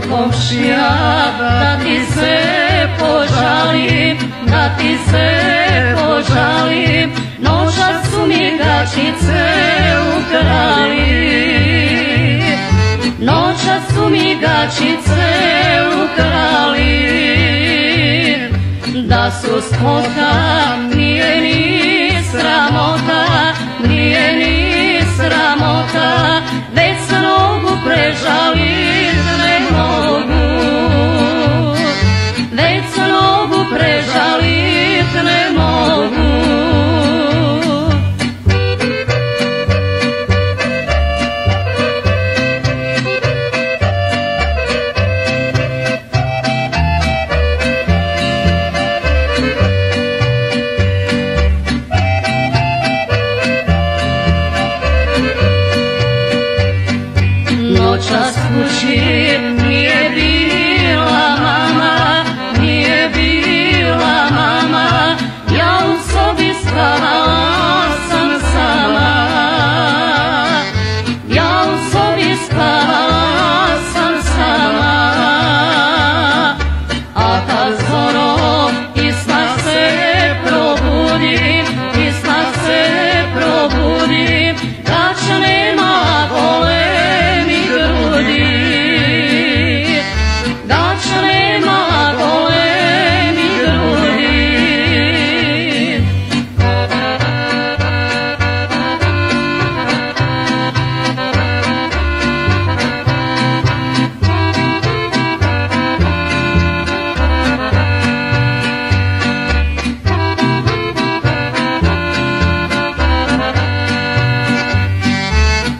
Oj komšija, da ti se požalim, da ti se požalim, noćas su mi gaćice ukrali. Noćas su mi gaćice ukrali, da su skota, nije ni sramota, nije ni sramota, već se nogu prežalit ne mogu, već se nogu prežalit ne mogu. Noćas kući nije bila mama, nije bila mama, ja u sobi spavala sam sama, ja u sobi spavala sam sama. A kad zoro iz sna se probudim, iz sna se probudim, gaća nema gole, gaća nema golemi grudi.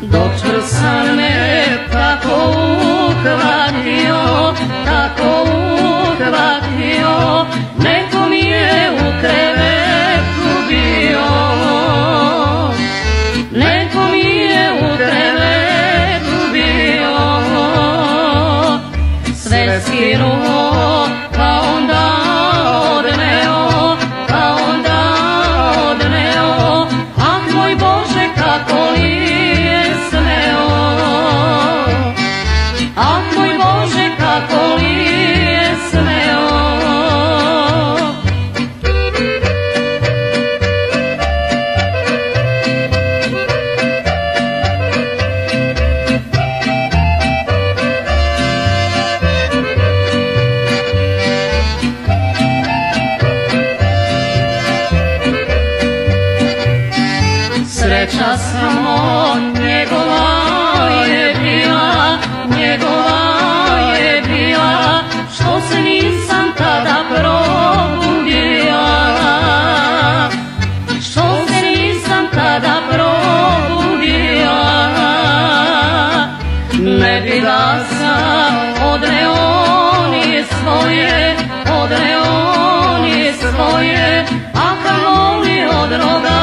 Doktor sam me tako uhvatio, tako uhvatio, neko mi je u krevetu bio, neko mi je u krevetu bio, sve skinuo, pa onda odneo, pa onda odneo, ah moj Bože kako nije smeo, ah moj Bože kako nije smeo. Sreća samo njegova je bila, njegova je bila, što se nisam tada probudila, što se nisam tada probudila. Ne bi da sam odneo ni svoje, odneo ni svoje, a kamoli od roga